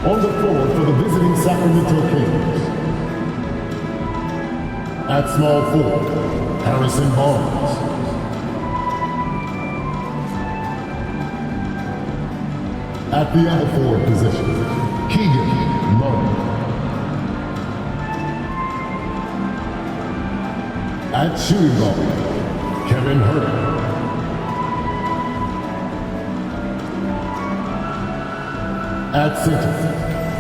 On the floor for the visiting Sacramento Kings. At small forward, Harrison Barnes. At the other forward position, Keegan Murray. At shooting guard, Kevin Herter. At center,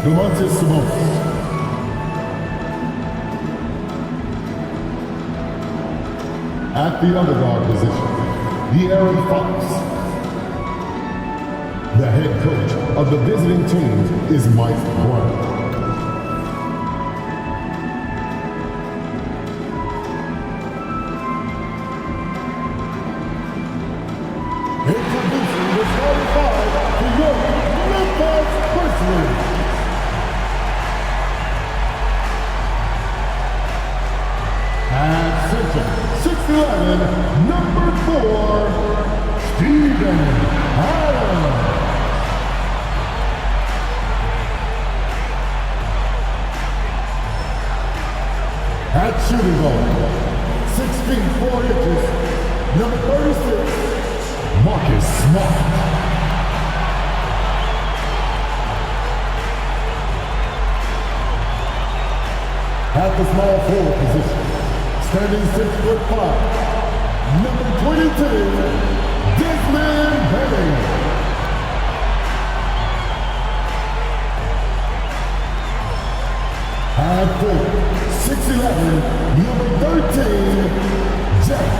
Sabonis. At the other guard position, De'Aaron Fox. The head coach of the visiting team is Mike Brown. Introducing the starting five for your Memphis Grizzlies. At center, 6'11", number 4, Steven Adams. At shooting guard, 6 feet 4 inches, number 36, Marcus Smart. At the small forward position, standing 6'5", number 22, Desmond Bain. At forward, 6'11", number 13, Jack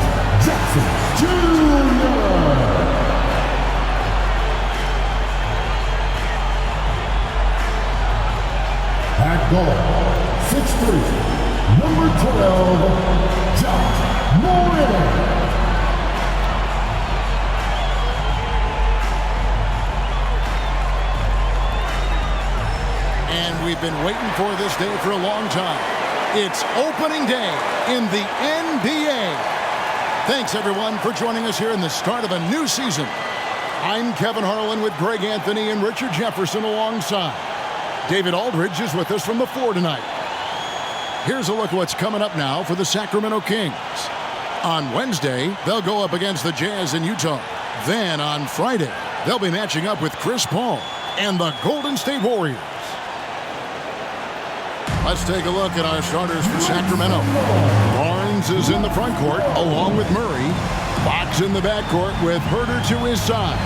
Jackson Jr. At guard, 6'3", number 12, Josh Morant. And we've been waiting for this day for a long time. It's opening day in the NBA. Thanks, everyone, for joining us here in the start of a new season. I'm Kevin Harlan with Greg Anthony and Richard Jefferson alongside. David Aldridge is with us from the floor tonight. Here's a look at what's coming up now for the Sacramento Kings. On Wednesday, they'll go up against the Jazz in Utah. Then on Friday, they'll be matching up with Chris Paul and the Golden State Warriors. Let's take a look at our starters for Sacramento. Barnes is in the front court along with Murray. Fox in the backcourt with Herter to his side.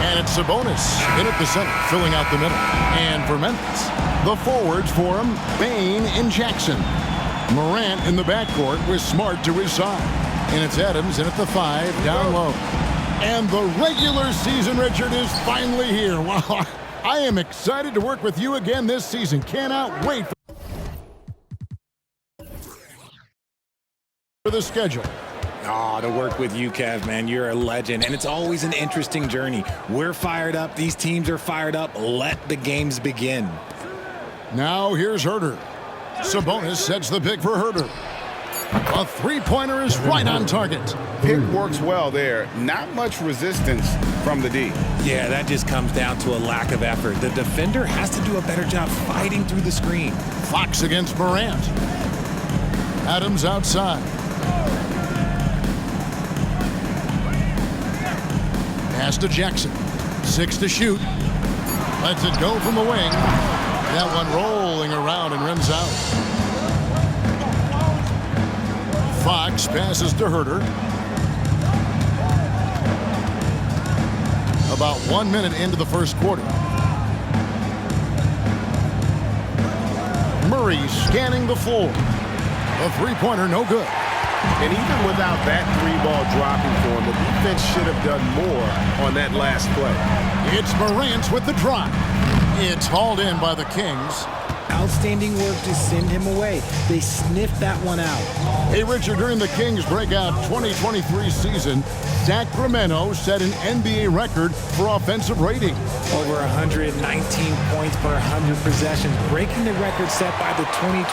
And it's Sabonis in at the center, filling out the middle. And for Memphis, the forwards for him, Bain and Jackson. Morant in the backcourt with Smart to his side. And it's Adams in at the 5, down low. And the regular season, Richard, is finally here. Wow, I am excited to work with you again this season. Cannot wait for the schedule. Oh, to work with you, Kev, man. You're a legend, and it's always an interesting journey. We're fired up. These teams are fired up. Let the games begin. Now here's Herter. Sabonis sets the pick for Herter. A three-pointer is right on target. Pick works well there. Not much resistance from the D. Yeah, that just comes down to a lack of effort. The defender has to do a better job fighting through the screen. Fox against Morant. Adams outside. Pass to Jackson. 6 to shoot. Lets it go from the wing. That one rolling around and rims out. Fox passes to Herter. About 1 minute into the first quarter. Murray scanning the floor. A three-pointer, no good. And even without that three-ball dropping for him, the defense should have done more on that last play. It's Morant with the drive. It's hauled in by the Kings. Outstanding work to send him away. They sniffed that one out. Hey, Richard, during the Kings' breakout 2023 season, Sacramento set an NBA record for offensive rating. Over 119 points per 100 possessions, breaking the record set by the 2021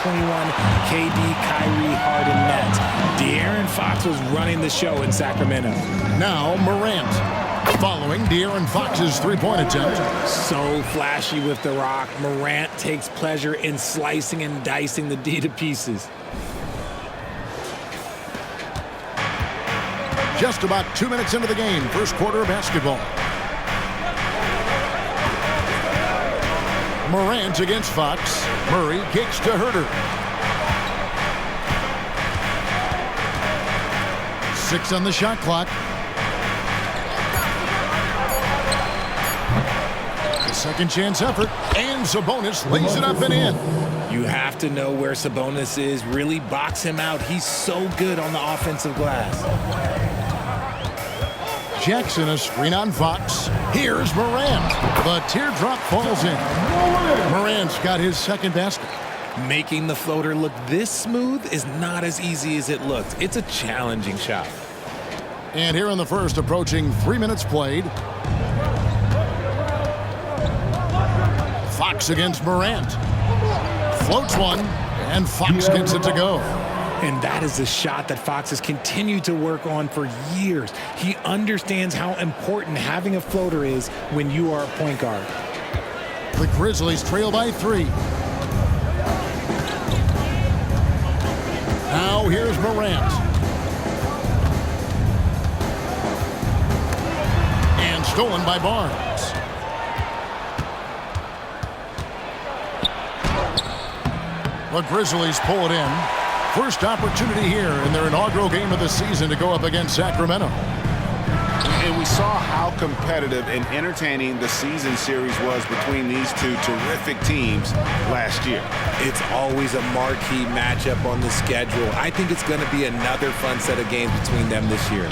KD Kyrie Harden Nets. De'Aaron Fox was running the show in Sacramento. Now Morant. Following De'Aaron Fox's three-point attempt. So flashy with the rock. Morant takes pleasure in slicing and dicing the D to pieces. Just about 2 minutes into the game, first quarter of basketball. Morant against Fox. Murray kicks to Herter. 6 on the shot clock. The second chance effort, and Sabonis lays it up and in. You have to know where Sabonis is. Really box him out. He's so good on the offensive glass. Jackson a screen on Fox. Here's Morant. The teardrop falls in. Morant's got his second basket. Making the floater look this smooth is not as easy as it looks. It's a challenging shot. And here in the first, approaching 3 minutes played. Fox against Morant. Floats one, and Fox gets it to go. And that is a shot that Fox has continued to work on for years. He understands how important having a floater is when you are a point guard. The Grizzlies trail by 3. Now here's Morant. And stolen by Barnes. The Grizzlies pull it in. First opportunity here in their inaugural game of the season to go up against Sacramento. And we saw how competitive and entertaining the season series was between these two terrific teams last year. It's always a marquee matchup on the schedule. I think it's going to be another fun set of games between them this year.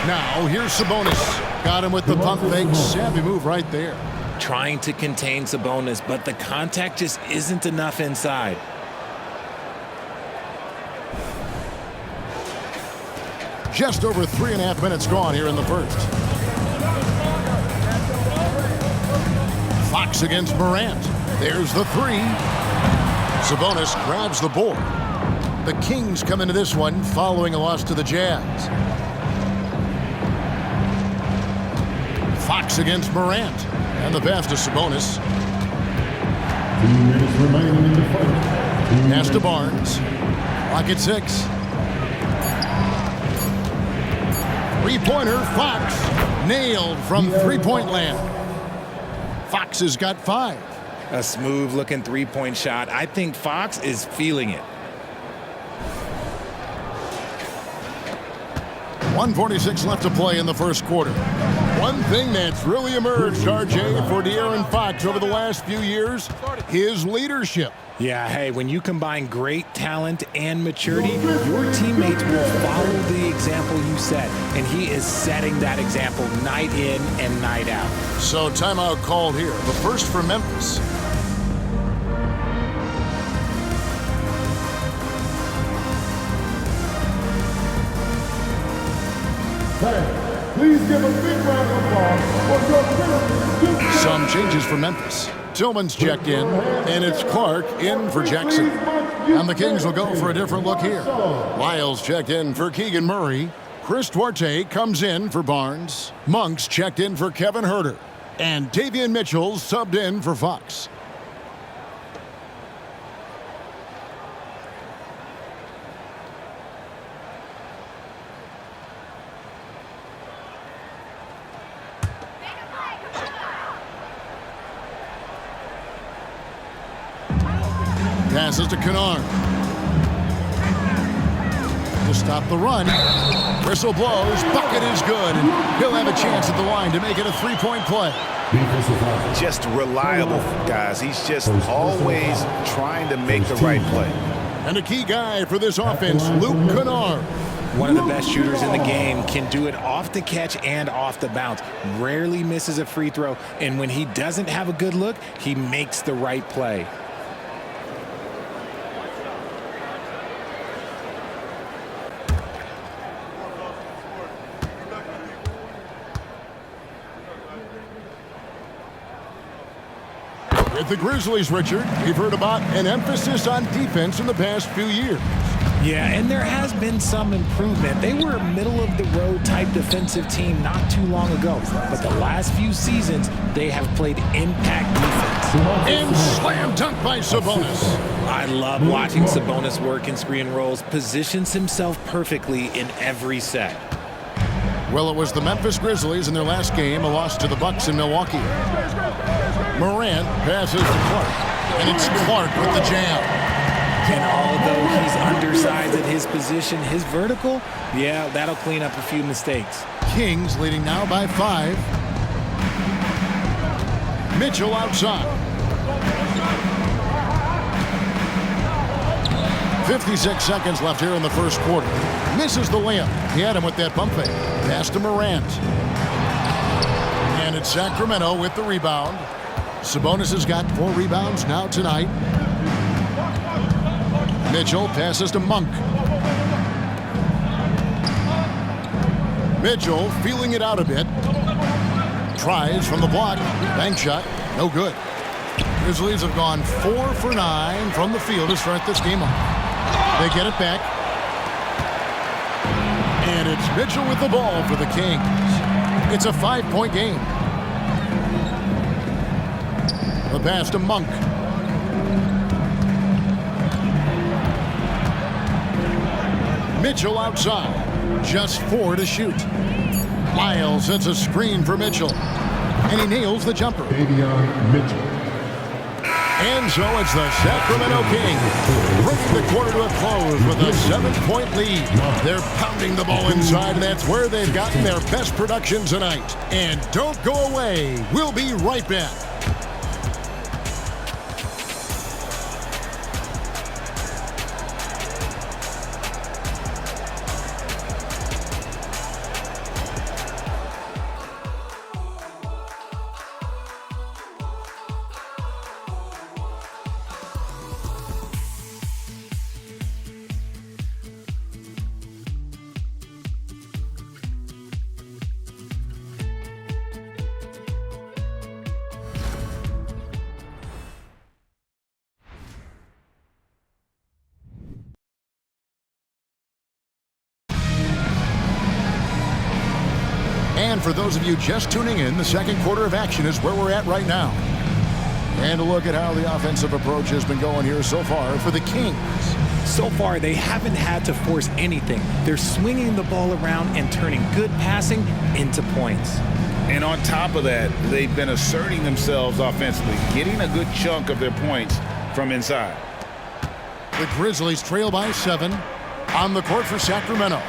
Now here's Sabonis. Got him with the pump fake. Savvy move right there. Trying to contain Sabonis, but the contact just isn't enough inside. Just over 3.5 minutes gone here in the first. Fox against Morant. There's the 3. Sabonis grabs the board. The Kings come into this one following a loss to the Jazz. Fox against Morant. And the pass to Sabonis. 2 minutes remaining in the first. Pass to Barnes. Clock at 6. Three-pointer, Fox. Nailed from three-point land. Fox has got 5. A smooth-looking three-point shot. I think Fox is feeling it. 1:46 left to play in the first quarter. One thing that's really emerged, RJ, for De'Aaron Fox over the last few years, his leadership. Yeah, hey, when you combine great talent and maturity, your teammates will follow the example you set, and he is setting that example night in and night out. So timeout called here, the first for Memphis. Please give a big round of applause for your Grizzlies. Some changes for Memphis. Tillman's checked in, and it's Clark in for Jackson. And the Kings will go for a different look here. Lyles checked in for Keegan Murray. Chris Duarte comes in for Barnes. Monk's checked in for Kevin Herter. And Davion Mitchell subbed in for Fox. Passes to Kennard. To stop the run. Whistle blows. Bucket is good. And he'll have a chance at the line to make it a three-point play. Just reliable, guys. He's just always trying to make the right play. And a key guy for this offense, Luke Kennard. One of the best shooters in the game, can do it off the catch and off the bounce. Rarely misses a free throw. And when he doesn't have a good look, he makes the right play. With the Grizzlies, Richard, we've heard about an emphasis on defense in the past few years. Yeah, and there has been some improvement. They were a middle-of-the-road type defensive team not too long ago. But the last few seasons, they have played impact defense. And slam dunk by Sabonis. I love watching Sabonis work in screen rolls. Positions himself perfectly in every set. Well, it was the Memphis Grizzlies in their last game, a loss to the Bucks in Milwaukee. Morant passes to Clark, and it's Clark with the jam. And although he's undersized at his position, his vertical, yeah, that'll clean up a few mistakes. Kings leading now by 5. Mitchell outside. 56 seconds left here in the first quarter. Misses the layup. He had him with that bump fake. Pass to Morant. And it's Sacramento with the rebound. Sabonis has got 4 rebounds now tonight. Mitchell passes to Monk. Mitchell feeling it out a bit. Tries from the block. Bank shot. No good. Grizzlies have gone 4 for 9 from the field to start this game off. They get it back. And it's Mitchell with the ball for the Kings. It's a 5-point game. The pass to Monk. Mitchell outside. Just 4 to shoot. Lyles sets a screen for Mitchell. And he nails the jumper. Davion Mitchell. And so it's the Sacramento Kings bringing the quarter to a close with a 7-point lead. They're pounding the ball inside, and that's where they've gotten their best production tonight. And don't go away. We'll be right back. And for those of you just tuning in, the second quarter of action is where we're at right now. And a look at how the offensive approach has been going here so far for the Kings. So far, they haven't had to force anything. They're swinging the ball around and turning good passing into points. And on top of that, they've been asserting themselves offensively, getting a good chunk of their points from inside. The Grizzlies trail by 7. On the court for Sacramento.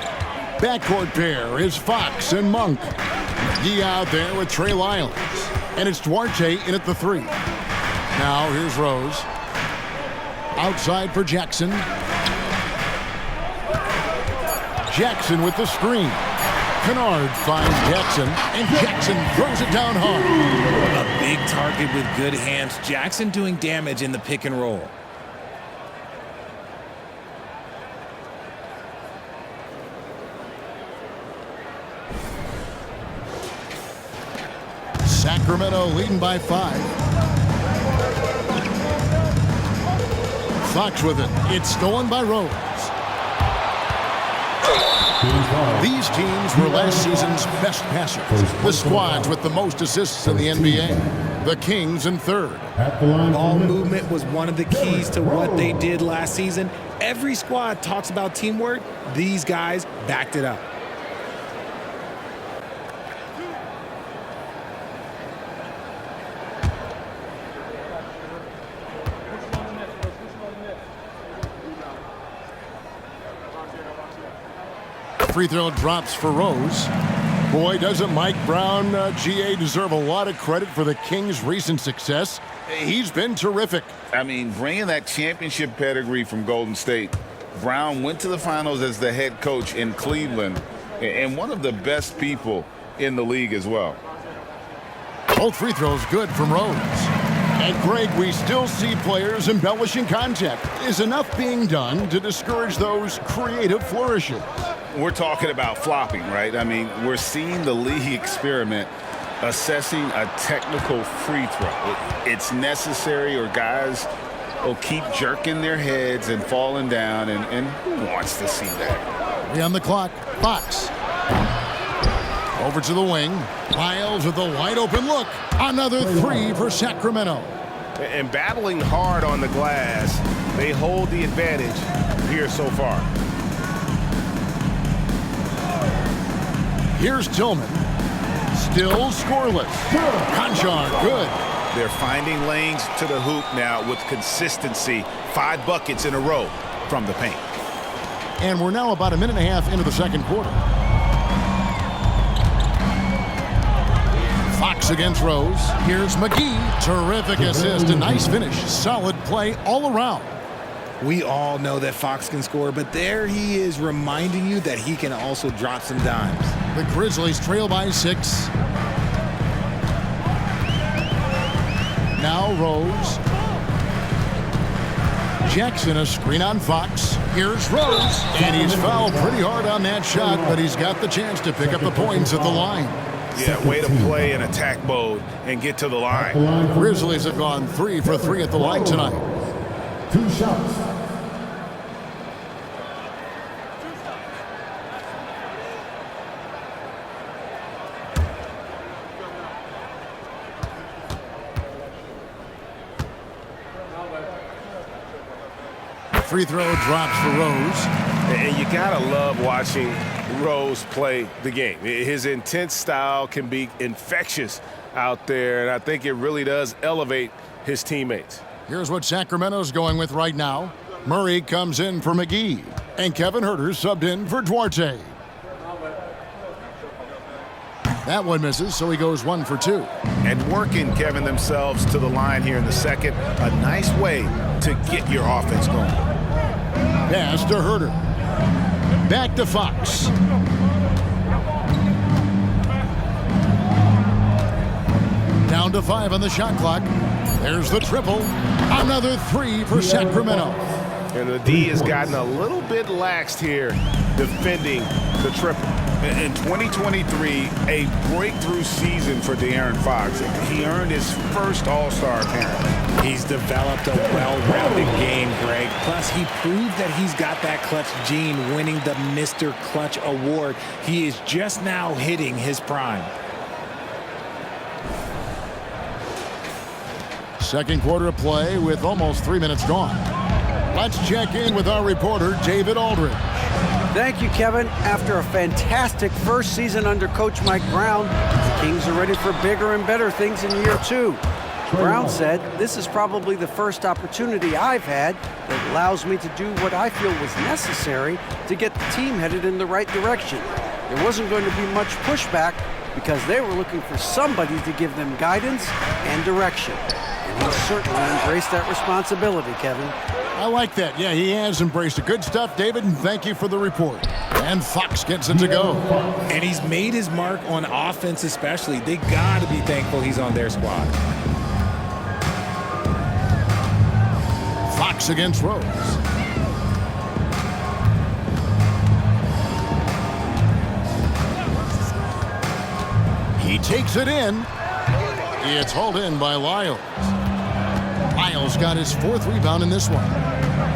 Backcourt pair is Fox and Monk. He out there with Trey Lyles. And it's Duarte in at the 3. Now here's Rose. Outside for Jackson. Jackson with the screen. Kennard finds Jackson, and Jackson throws it down hard. A big target with good hands. Jackson doing damage in the pick and roll. Sacramento leading by 5. Fox with it. It's stolen by Rose. These teams were last season's best passers. The squads with the most assists in the NBA. The Kings in 3rd. Ball movement was one of the keys to what they did last season. Every squad talks about teamwork. These guys backed it up. Free throw drops for Rose. Boy, doesn't Mike Brown, GA, deserve a lot of credit for the Kings' recent success. He's been terrific. I mean, bringing that championship pedigree from Golden State, Brown went to the finals as the head coach in Cleveland and one of the best people in the league as well. Both free throws good from Rose. And Greg, we still see players embellishing contact. Is enough being done to discourage those creative flourishes? We're talking about flopping, right? I mean, we're seeing the league experiment assessing a technical free throw. It's necessary, or guys will keep jerking their heads and falling down, and who wants to see that? 3 on the clock. Fox. Over to the wing. Miles with a wide open look. Another 3 for Sacramento. And battling hard on the glass, they hold the advantage here so far. Here's Tillman. Still scoreless. Conchar, good. They're finding lanes to the hoop now with consistency. 5 buckets in a row from the paint. And we're now about a minute and a half into the second quarter. Fox against Rose. Here's McGee. Terrific assist. A nice finish. Solid play all around. We all know that Fox can score, but there he is reminding you that he can also drop some dimes. The Grizzlies trail by 6. Now Rose. Jackson, a screen on Fox. Here's Rose. And he's fouled pretty hard on that shot, but he's got the chance to pick up the points at the line. Yeah, way to play in attack mode and get to the line. Grizzlies have gone 3 for 3 at the line tonight. 2 shots. Free throw drops for Rose. And you gotta love watching Rose play the game. His intense style can be infectious out there, and I think it really does elevate his teammates. Here's what Sacramento's going with right now. Murray comes in for McGee, and Kevin Huerter subbed in for Duarte. That one misses, so he goes 1 for 2. And working Kevin themselves to the line here in the second. A nice way to get your offense going. Pass to Huerter. Back to Fox. Down to 5 on the shot clock. There's the triple. Another 3 for Sacramento. And the D has gotten a little bit laxed here defending the triple. In 2023, a breakthrough season for De'Aaron Fox. He earned his first All-Star appearance. He's developed a well-rounded game, Greg. Plus, he proved that he's got that clutch gene, winning the Mr. Clutch award. He is just now hitting his prime. Second quarter of play with almost 3 minutes gone. Let's check in with our reporter, David Aldridge. Thank you, Kevin. After a fantastic first season under Coach Mike Brown, the Kings are ready for bigger and better things in year 2. Brown said, "This is probably the first opportunity I've had that allows me to do what I feel was necessary to get the team headed in the right direction. There wasn't going to be much pushback because they were looking for somebody to give them guidance and direction." And he certainly embraced that responsibility, Kevin. I like that. Yeah, he has embraced it. Good stuff, David, and thank you for the report. And Fox gets it to go. And he's made his mark on offense especially. They got to be thankful he's on their squad. Fox against Rose. He takes it in. It's hauled in by Lyles. Lyles got his 4th rebound in this one.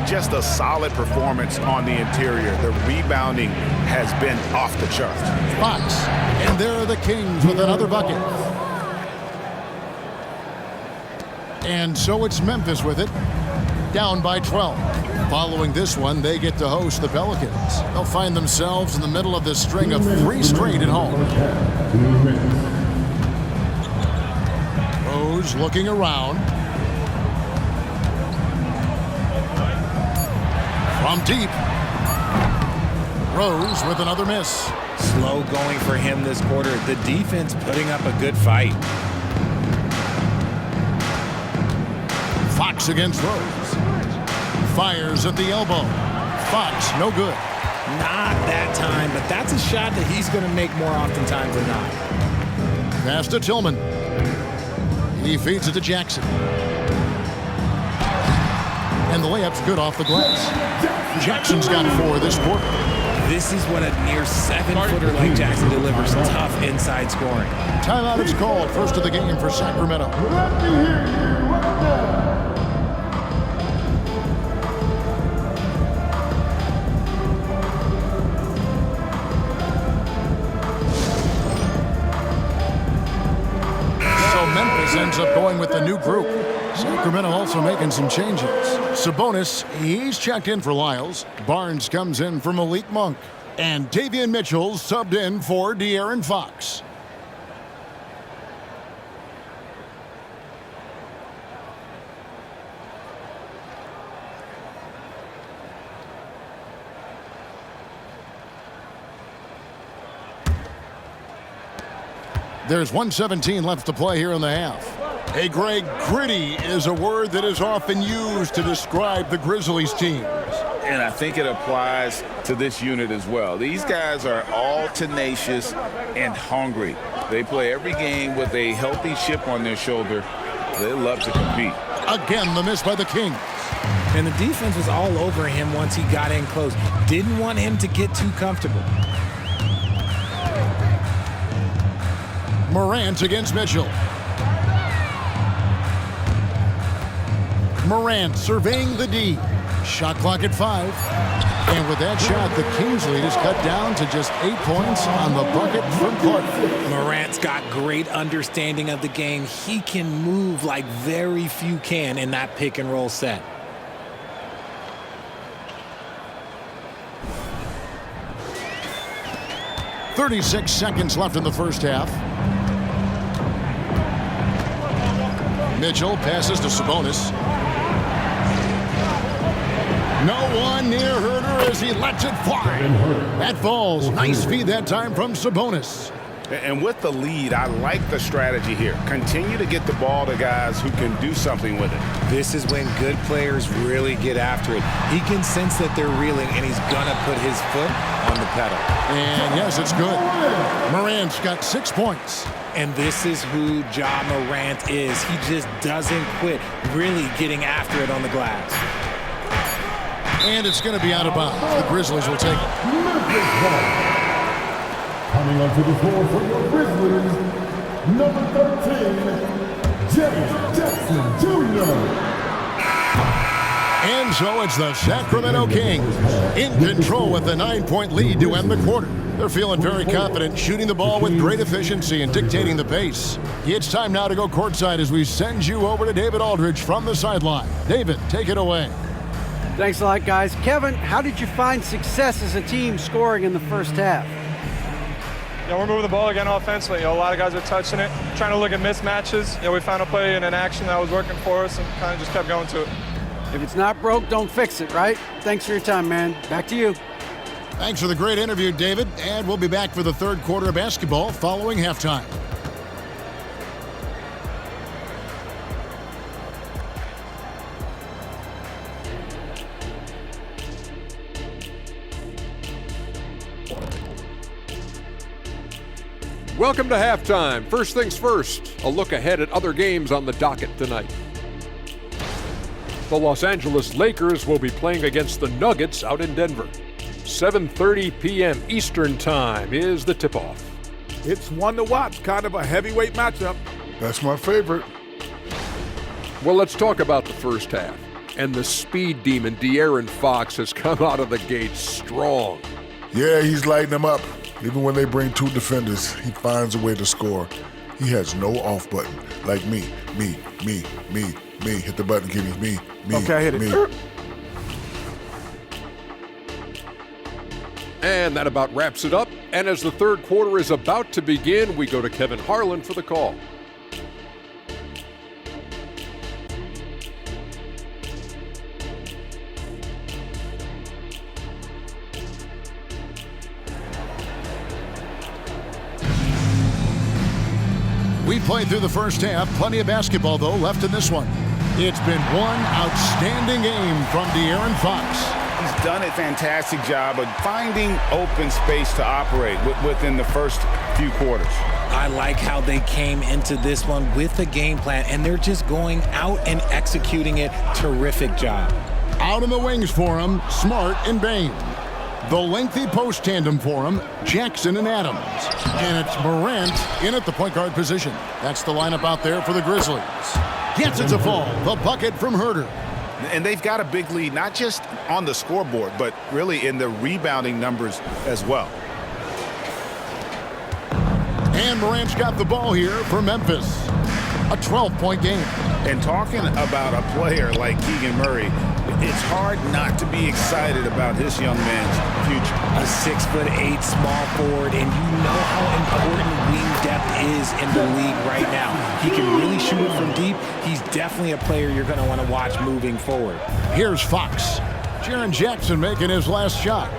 Just a solid performance on the interior. The rebounding has been off the charts. Fox, and there are the Kings with another bucket. And so it's Memphis with it, down by 12. Following this one, they get to host the Pelicans. They'll find themselves in the middle of this string of 3 straight at home. Rose looking around. From deep. Rose with another miss. Slow going for him this quarter. The defense putting up a good fight. Fox against Rose. Fires at the elbow. Fox, no good. Not that time, but that's a shot that he's going to make more oftentimes than not. Pass to Tillman. He feeds it to Jackson. And the layup's good off the glass. Jackson's got 4 this quarter. This is what a near 7-footer like Jackson delivers. Tough inside scoring. Timeout is called. First of the game for Sacramento. Grizzlies ends up going with the new group. Sacramento also making some changes. Sabonis, he's checked in for Lyles. Barnes comes in for Malik Monk. And Davion Mitchell subbed in for De'Aaron Fox. There's 1:17 left to play here in the half. Hey, Greg, gritty is a word that is often used to describe the Grizzlies teams. And I think it applies to this unit as well. These guys are all tenacious and hungry. They play every game with a healthy chip on their shoulder. They love to compete. Again, the miss by the Kings. And the defense was all over him once he got in close. Didn't want him to get too comfortable. Morant against Mitchell. Morant surveying the D. Shot clock at 5. And with that shot, the Kings lead is cut down to just 8 points on the bucket from Clark. Morant's got great understanding of the game. He can move like very few can in that pick and roll set. .36 seconds left in the first half. Mitchell passes to Sabonis. No one near Herder as he lets it fly. That falls. Nice feed that time from Sabonis. And with the lead, I like the strategy here. Continue to get the ball to guys who can do something with it. This is when good players really get after it. He can sense that they're reeling, and he's going to put his foot on the pedal. And yes, it's good. Morant's got 6 points. And this is who Ja Morant is. He just doesn't quit, really getting after it on the glass. And it's going to be out of bounds. The Grizzlies will take it. Memphis ball. Coming onto the floor for your Grizzlies, number 13, James Jackson Jr. And so it's the Sacramento Kings in control with a 9-point lead to end the quarter. They're feeling very confident, shooting the ball with great efficiency and dictating the pace. It's time now to go courtside as we send you over to David Aldridge from the sideline. David, take it away. Thanks a lot, guys. Kevin, how did you find success as a team scoring in the first half? We're moving the ball again offensively. A lot of guys are touching it, trying to look at mismatches. We found a play in an action that was working for us and kind of just kept going to it. If it's not broke, don't fix it, right? Thanks for your time, man. Back to you. Thanks for the great interview, David. And we'll be back for the third quarter of basketball following halftime. Welcome to halftime. First things first, a look ahead at other games on the docket tonight. The Los Angeles Lakers will be playing against the Nuggets out in Denver. 7:30 p.m. Eastern Time is the tip-off. It's one to watch, kind of a heavyweight matchup. That's my favorite. Well, let's talk about the first half. And the speed demon De'Aaron Fox has come out of the gate strong. Yeah, he's lighting them up. Even when they bring 2 defenders, he finds a way to score. He has no off button. Like me. Hit the button, Kenny. Me. Okay, hit it. Me. And that about wraps it up. And as the third quarter is about to begin, we go to Kevin Harlan for the call. We played through the first half. Plenty of basketball, though, left in this one. It's been one outstanding game from De'Aaron Fox. He's done a fantastic job of finding open space to operate within the first few quarters. I like how they came into this one with a game plan, and they're just going out and executing it. Terrific job. Out in the wings for him, Smart and Bain. The lengthy post tandem for him, Jackson and Adams. And it's Morant in at the point guard position. That's the lineup out there for the Grizzlies. Gets it to fall. The bucket from Herder. And they've got a big lead, not just on the scoreboard, but really in the rebounding numbers as well. And Morant's got the ball here for Memphis. a 12-point game. And talking about a player like Keegan Murray, it's hard not to be excited about this young man's future. A 6'8" small forward, and you know how important wing depth is in the league right now. He can really shoot it from deep. He's definitely a player you're going to want to watch moving forward. Here's Fox. Jaren Jackson making his last shot.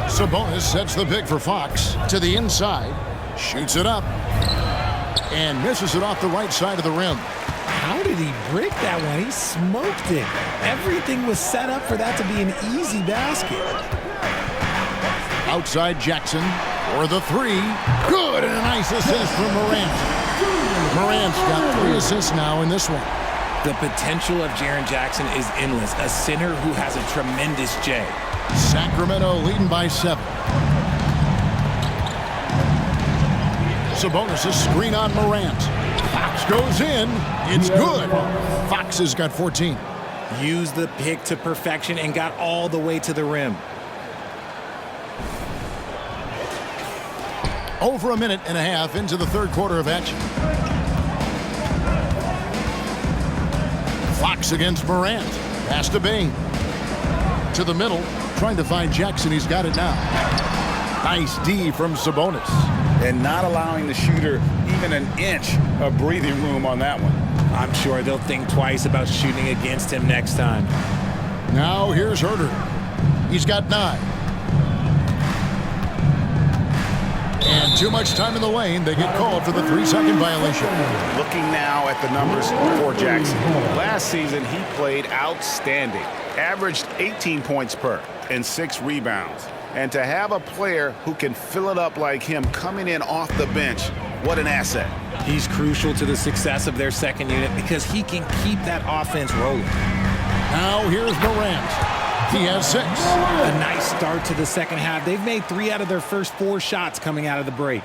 Sabonis sets the pick for Fox to the inside, shoots it up, and misses it off the right side of the rim. How did he break that one? He smoked it. Everything was set up for that to be an easy basket. Outside Jackson for the three. Good, and a nice assist from Morant. Morant's got 3 assists now in this one. The potential of Jaren Jackson is endless. A center who has a tremendous J. Sacramento leading by 7. Sabonis' screen on Morant. Fox goes in. It's good. Fox has got 14. Used the pick to perfection and got all the way to the rim. Over a minute and a half into the third quarter of action. Fox against Morant. Pass to Bain. To the middle. Trying to find Jackson. He's got it now. Nice D from Sabonis. And not allowing the shooter even an inch of breathing room on that one. I'm sure they'll think twice about shooting against him next time. Now here's Herter. He's got 9. And too much time in the lane. They get called for the 3-second violation. Looking now at the numbers for Jackson. Last season, he played outstanding. Averaged 18 points per and 6 rebounds. And to have a player who can fill it up like him coming in off the bench, what an asset. He's crucial to the success of their second unit because he can keep that offense rolling. Now here's Morant. He has 6. A nice start to the second half. They've made 3 out of their first 4 shots coming out of the break.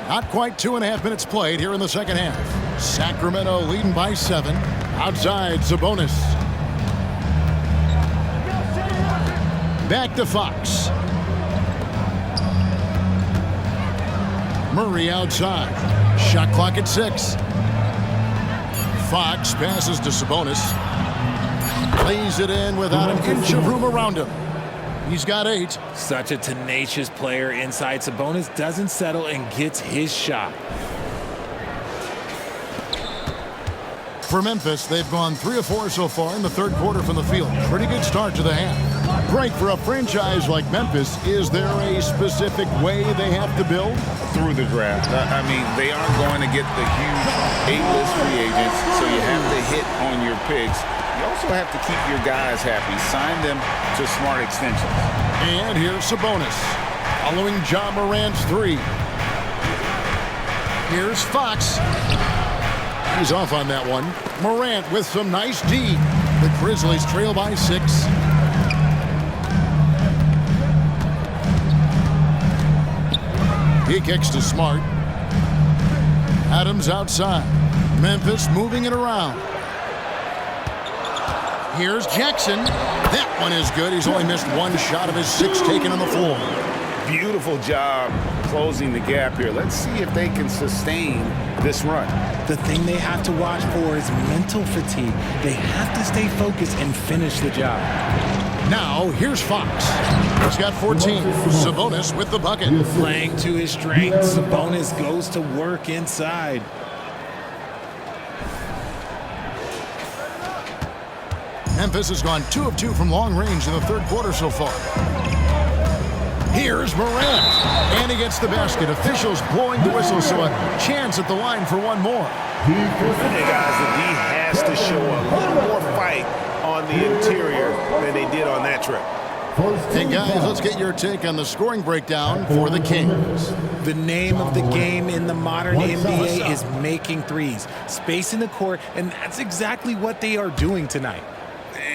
Not quite 2.5 minutes played here in the second half. Sacramento leading by 7. Outside, Sabonis. Back to Fox. Murray outside. Shot clock at 6. Fox passes to Sabonis. Lays it in without an inch of room around him. He's got 8. Such a tenacious player inside. Sabonis doesn't settle and gets his shot. For Memphis, they've gone 3 of 4 so far in the third quarter from the field. Pretty good start to the half. Great for a franchise like Memphis. Is there a specific way they have to build? Through the draft. I mean, they aren't going to get the huge A-list free agents, so you have to hit on your picks. You also have to keep your guys happy. Sign them to smart extensions. And here's Sabonis. Following Ja Morant's 3. Here's Fox. He's off on that one. Morant with some nice D. The Grizzlies trail by 6. He kicks to Smart. Adams outside. Memphis moving it around. Here's Jackson. That one is good. He's only missed 1 shot of his 6 taken on the floor. Beautiful job closing the gap here. Let's see if they can sustain this run. The thing they have to watch for is mental fatigue. They have to stay focused and finish the job. Now, here's Fox. He's got 14. Sabonis with the bucket. Playing to his strengths, Sabonis goes to work inside. Memphis has gone 2 of 2 from long range in the third quarter so far. Here's Morant. And he gets the basket. Officials blowing the whistle, so a chance at the line for one more. Hey, guys, the D has to show a little more fight on the interior than they did on that trip. And guys, let's get your take on the scoring breakdown for the Kings. The name of the game in the modern NBA is making threes, spacing the court, and that's exactly what they are doing tonight.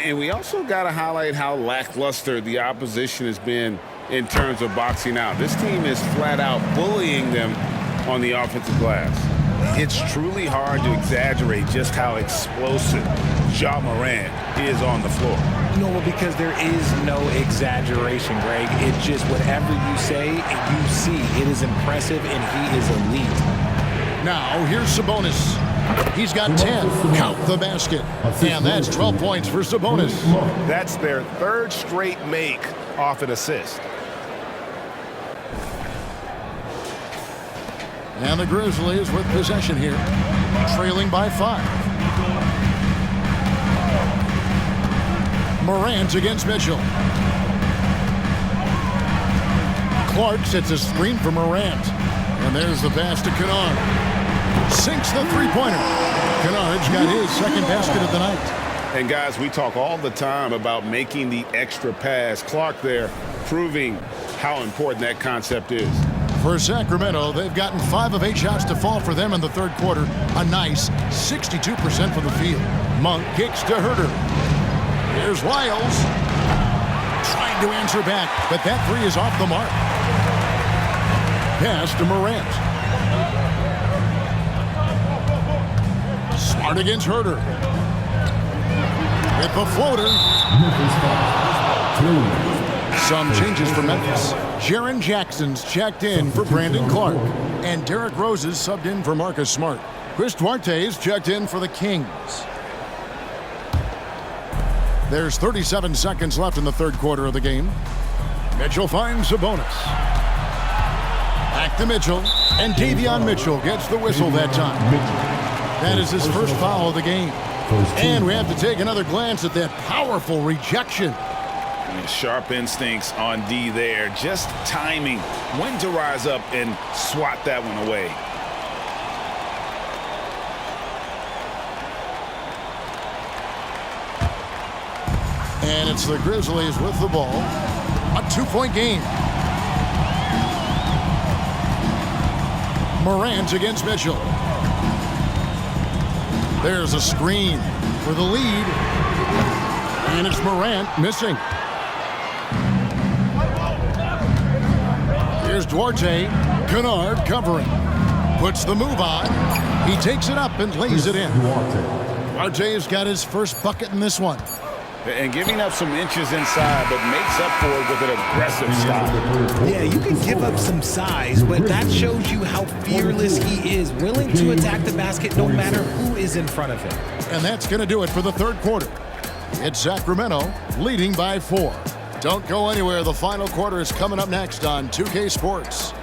And we also got to highlight how lackluster the opposition has been in terms of boxing out. This team is flat out bullying them on the offensive glass. It's truly hard to exaggerate just how explosive Morant is on the floor. No, well, because there is no exaggeration, Greg. It's just whatever you say, you see. It is impressive, and he is elite. Now, here's Sabonis. He's got 10. Count the basket. And that's 12 points for Sabonis. That's their third straight make off an assist. And the Grizzlies with possession here, trailing by 5. Morant against Mitchell. Clark sets a screen for Morant. And there's the pass to Kennard. Sinks the three-pointer. Kennard's got his second basket of the night. And guys, we talk all the time about making the extra pass. Clark there proving how important that concept is. For Sacramento, they've gotten 5 of 8 shots to fall for them in the third quarter. A nice 62% from the field. Monk kicks to Herter. Here's Wiles. Trying to answer back, but that three is off the mark. Pass to Morant. Smart against Herter. With the floater. Some changes for Memphis. Jaren Jackson's checked in for Brandon Clark. And Derrick Rose is subbed in for Marcus Smart. Chris Duarte's checked in for the Kings. There's 37 seconds left in the third quarter of the game. Mitchell finds Sabonis. Back to Mitchell. And Davion Mitchell gets the whistle that time. That is his first foul of the game. And we have to take another glance at that powerful rejection. Sharp instincts on D there. Just timing when to rise up and swat that one away. And it's the Grizzlies with the ball. A 2-point game. Morant against Mitchell. There's a screen for the lead. And it's Morant missing. Here's Duarte. Kennard covering. Puts the move on. He takes it up and lays it in. Duarte's got his first bucket in this one. And giving up some inches inside, but makes up for it with an aggressive style. Yeah, you can give up some size, but that shows you how fearless he is, willing to attack the basket no matter who is in front of him. And that's going to do it for the third quarter. It's Sacramento leading by 4. Don't go anywhere. The final quarter is coming up next on 2K Sports.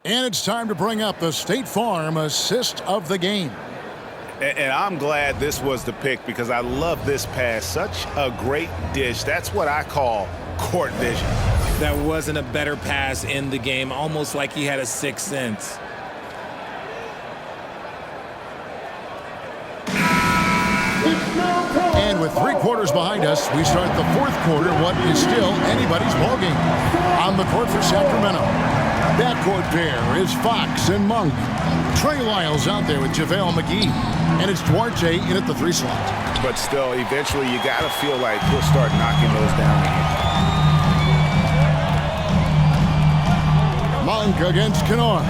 And it's time to bring up the State Farm assist of the game. And I'm glad this was the pick because I love this pass. Such a great dish. That's what I call court vision. That wasn't a better pass in the game, almost like he had a sixth sense. And with 3 quarters behind us, we start the fourth quarter, what is still anybody's ballgame. On the court for Sacramento. Backcourt pair is Fox and Monk. Trey Lyles out there with JaVale McGee. And it's Duarte in at the 3 slot. But still, eventually you got to feel like he'll start knocking those down again. Monk against Kennard.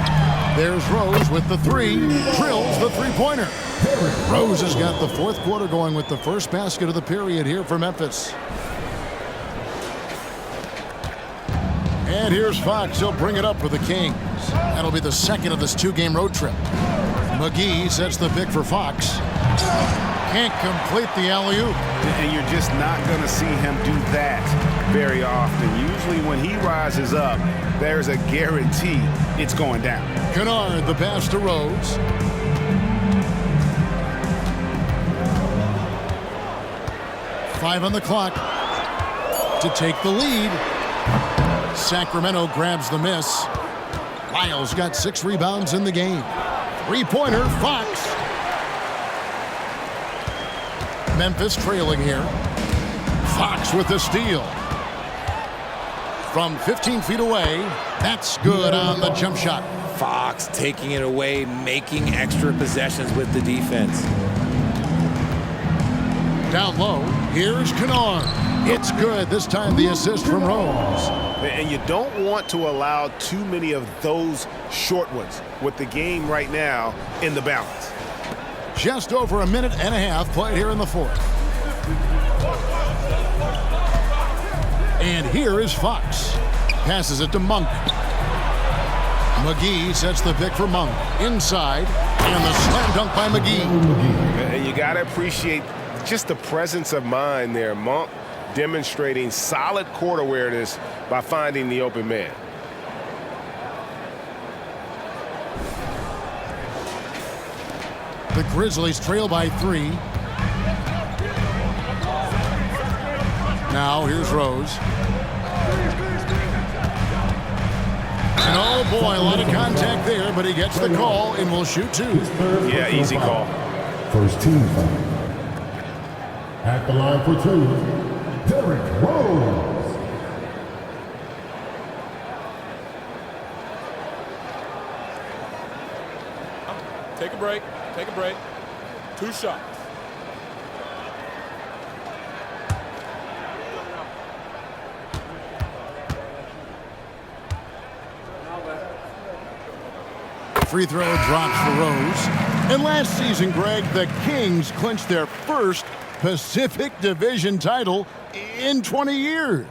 There's Rose with the 3. Drills the three-pointer. Rose has got the fourth quarter going with the first basket of the period here for Memphis. And here's Fox. He'll bring it up for the Kings. That'll be the second of this 2-game road trip. McGee sets the pick for Fox. Can't complete the alley-oop. And you're just not going to see him do that very often. Usually when he rises up, there's a guarantee it's going down. Kennard, the pass to Rose. Five on the clock to take the lead. Sacramento grabs the miss. Lyles got 6 rebounds in the game. 3-pointer, Fox. Memphis trailing here. Fox with the steal. from 15 feet away. That's good on the jump shot. Fox taking it away, making extra possessions with the defense. Down low, here's Kennard. It's good. This time the assist from Rose. And you don't want to allow too many of those short ones with the game right now in the balance. Just over a minute and a half played here in the fourth. And here is Fox. Passes it to Monk. McGee sets the pick for Monk. Inside, and the slam dunk by McGee. And you got to appreciate just the presence of mind there. Monk demonstrating solid court awareness by finding the open man. The Grizzlies trail by 3. Now here's Rose. And oh boy, a lot of contact there, but he gets the call and will shoot 2. Yeah, easy call. First team foul. At the line for 2, Derrick Rose. Take a break. Take a break. 2 shots. Free throw drops for Rose. And last season, Greg, the Kings clinched their first Pacific Division title in 20 years.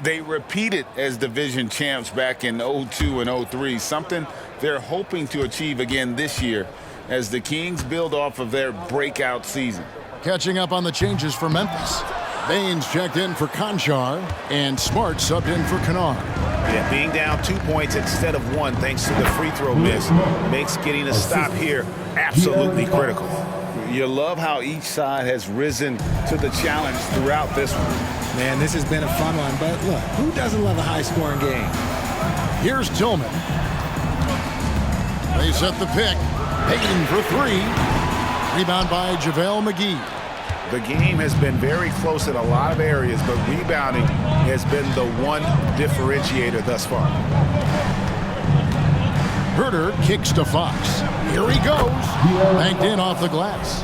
They repeated as division champs back in 02 and 03, something they're hoping to achieve again this year as the Kings build off of their breakout season. Catching up on the changes for Memphis. Baines checked in for Conchar, and Smart subbed in for Kennard. Yeah, being down 2 points instead of 1 thanks to the free throw miss makes getting a stop here absolutely critical. You love how each side has risen to the challenge throughout this one. Man, this has been a fun one, but look, who doesn't love a high-scoring game? Here's Tillman. They set the pick. Payton for 3. Rebound by JaVale McGee. The game has been very close in a lot of areas, but rebounding has been the one differentiator thus far. Herter kicks to Fox. Here he goes. Banked in off the glass.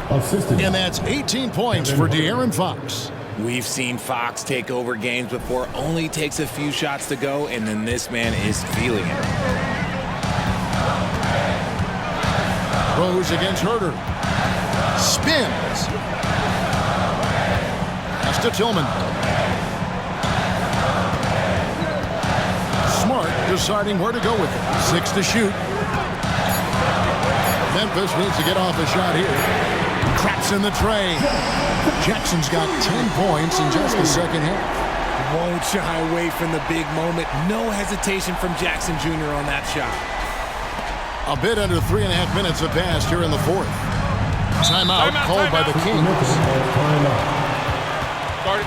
And that's 18 points for De'Aaron Fox. We've seen Fox take over games before. Only takes a few shots to go, and then this man is feeling it. Rose against Herter. Spins. Pass to Tillman. Smart deciding where to go with it. 6 to shoot. Memphis needs to get off a shot here. Traps in the tray. Jackson's got 10 points in just the second half. Won't shy away from the big moment. No hesitation from Jackson Jr. on that shot. A bit under 3.5 minutes have passed here in the fourth. Timeout called by the Kings. Start it.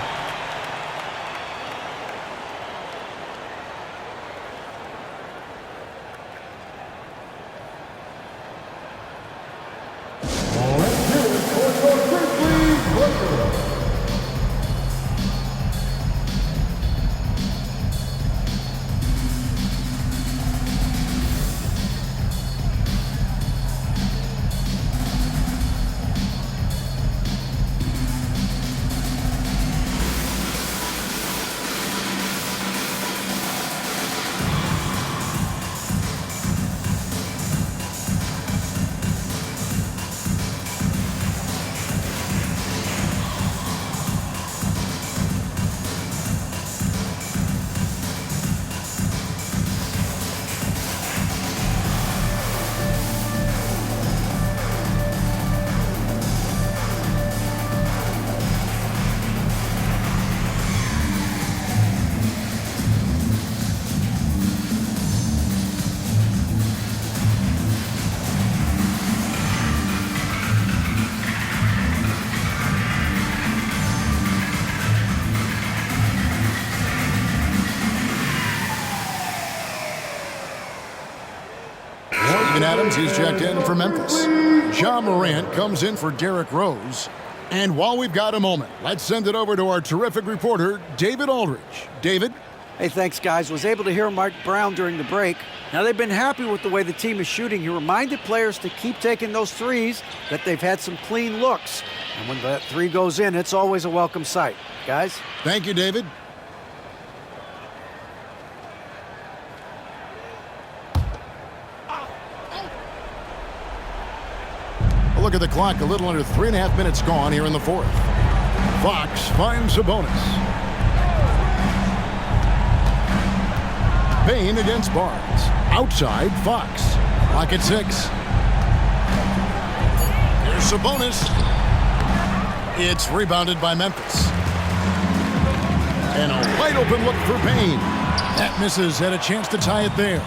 Adams, he's checked in for Memphis. Ja Morant comes in for Derrick Rose. And while we've got a moment, let's send it over to our terrific reporter, David Aldridge. David? Hey, thanks, guys. Was able to hear Mike Brown during the break. Now, they've been happy with the way the team is shooting. He reminded players to keep taking those threes, that they've had some clean looks. And when that three goes in, it's always a welcome sight. Guys? Thank you, David. A look at the clock. A little under 3.5 minutes gone here in the fourth. Fox finds Sabonis. Payne against Barnes. Outside, Fox. Clock at 6. Here's Sabonis. It's rebounded by Memphis. And a wide open look for Payne. That misses. Had a chance to tie it there.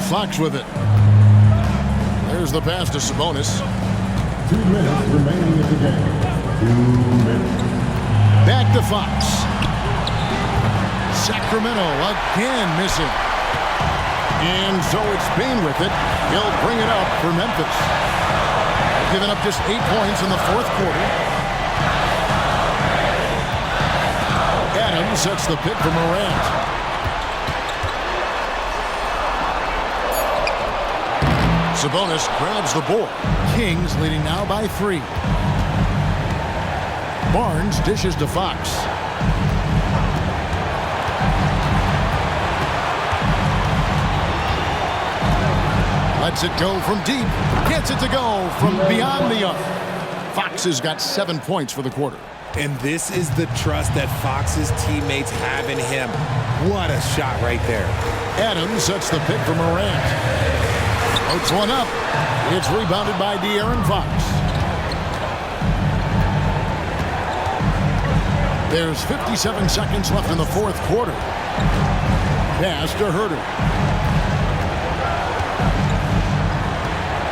Fox with it. There's the pass to Sabonis. 2 minutes remaining in the game. 2 minutes. Back to Fox. Sacramento again missing. And so it's Payne with it. He'll bring it up for Memphis. Giving up just 8 points in the fourth quarter. Adams sets the pick for Morant. Sabonis grabs the board. Kings leading now by 3. Barnes dishes to Fox. Lets it go from deep. Gets it to go from beyond the arc. Fox has got 7 points for the quarter. And this is the trust that Fox's teammates have in him. What a shot right there. Adams sets the pick for Morant. Floats one up. It's rebounded by De'Aaron Fox. There's 57 seconds left in the fourth quarter. Pass to Herter.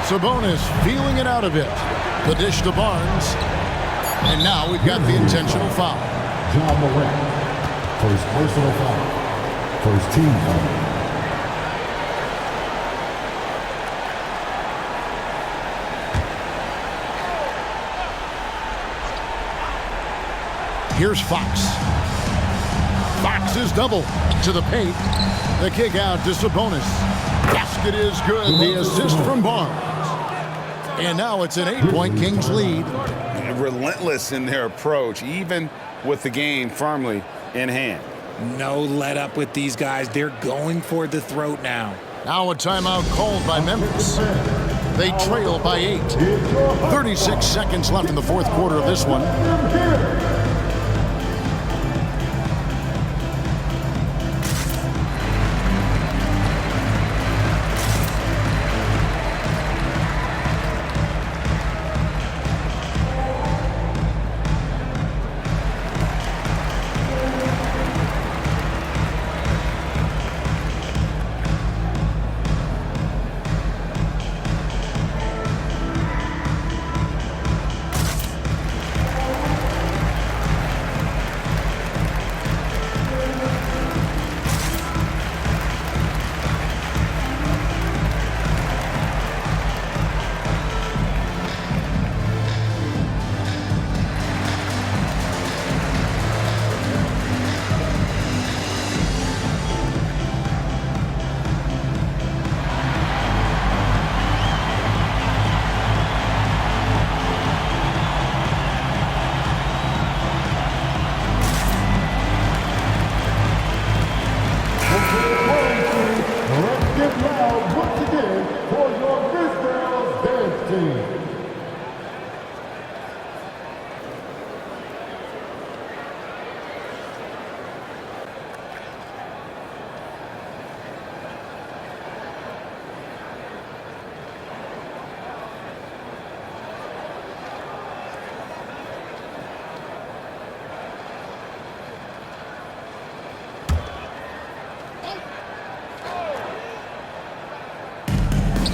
Sabonis feeling it out a bit. The dish to Barnes. And now we've got the intentional foul. John Morant. First personal foul. First team foul. Here's Fox. Fox is double to the paint. The kick out to Sabonis. Basket is good. The assist from Barnes. And now it's an 8-point Kings lead. Relentless in their approach, even with the game firmly in hand. No let up with these guys. They're going for the throat now. Now a timeout called by Memphis. They trail by 8. 36 seconds left in the fourth quarter of this one. team.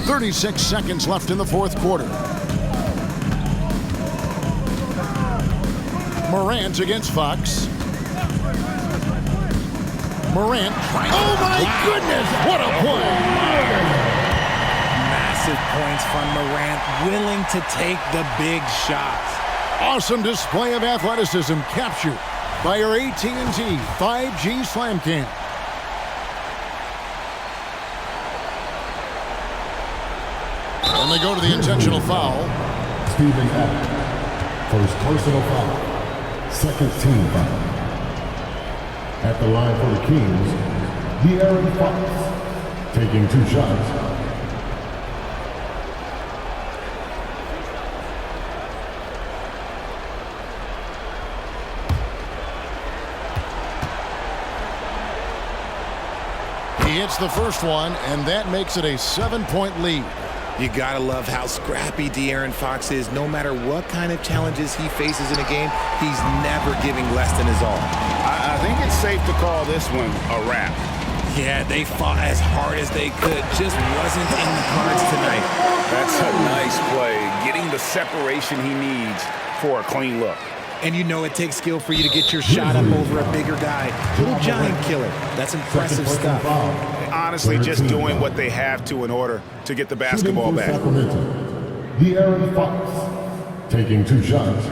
36 seconds left in the fourth quarter. Morant against Fox. Morant. Oh my goodness, what a play! Massive points from Morant, willing to take the big shots. Awesome display of athleticism captured by our AT&T 5G Slam Cam. And they go to the intentional foul. Stephen Adams, first personal foul, second team foul. At the line for the Kings, De'Aaron Fox, taking 2 shots. He hits the first one, and that makes it a 7-point lead. You gotta love how scrappy De'Aaron Fox is. No matter what kind of challenges he faces in a game, he's never giving less than his all. I think it's safe to call this one a wrap. Yeah, they fought as hard as they could. Just wasn't in the cards tonight. That's a nice play, getting the separation he needs for a clean look. And you know it takes skill for you to get your shot up over a bigger guy. Little giant killer. That's impressive stuff. Honestly, just doing what they have to in order to get the basketball back. Sacramento, De'Aaron Fox, taking 2 shots.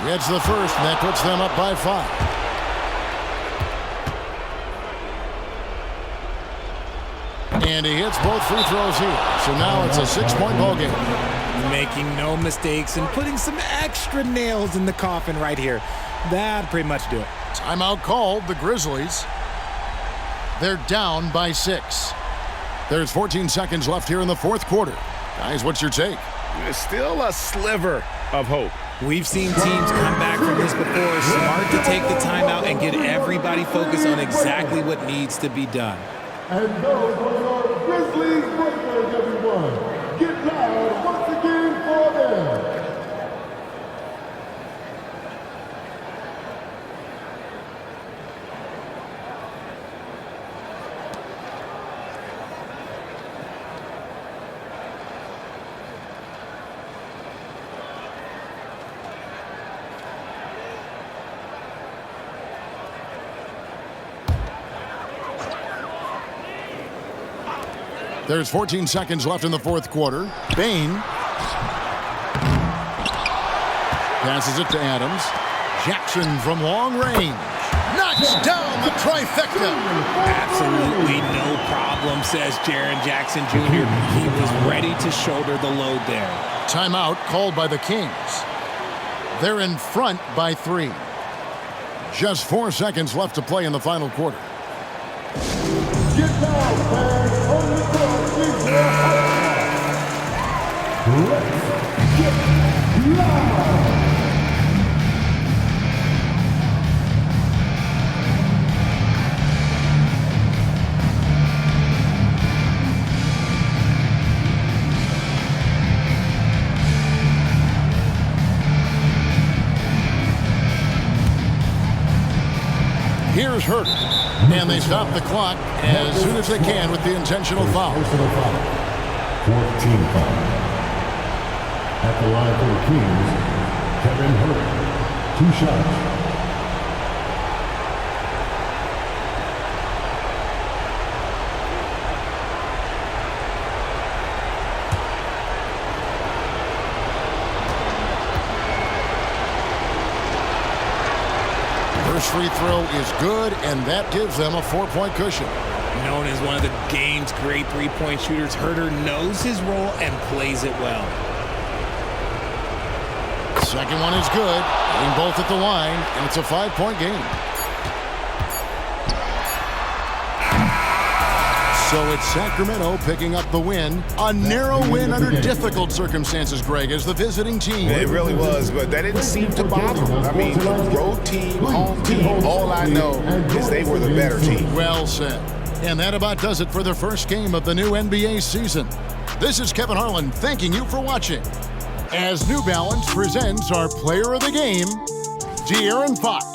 Gets the first, and that puts them up by 5. And he hits both free throws here. So now it's a 6-point ball game. Making no mistakes and putting some extra nails in the coffin right here. That'd pretty much do it. Timeout called, the Grizzlies. They're down by 6. There's 14 seconds left here in the 4th quarter. Guys, what's your take? There's still a sliver of hope. We've seen teams come back from this before. Smart to take the timeout and get everybody focused on exactly what needs to be done. And those are your Grizzlies breakers, everyone. Get loud once again for them. There's 14 seconds left in the 4th quarter. Bain passes it to Adams. Jackson from long range knocks down the trifecta. Absolutely no problem, says Jaren Jackson Jr. He was ready to shoulder the load there. Timeout called by the Kings. They're in front by 3. Just 4 seconds left to play in the final quarter. Get down, fans. On the court, please. Let's get loud. Here's Herter. And they stop the clock as soon as they can with the intentional foul. Personal foul. 14 foul. At the line for the Kings, Kevin Herter. 2 shots. First free throw is good, and that gives them a 4-point cushion. Known as one of the game's great three-point shooters, Herter knows his role and plays it well. Second one is good, hitting both at the line, and it's a 5-point game. So it's Sacramento picking up the win. A narrow win under difficult circumstances, Greg, as the visiting team. It really was, but that didn't seem to bother them. I mean, road team, home team, all I know is they were the better team. Well said. And that about does it for the first game of the new NBA season. This is Kevin Harlan thanking you for watching. As New Balance presents our player of the game, De'Aaron Fox.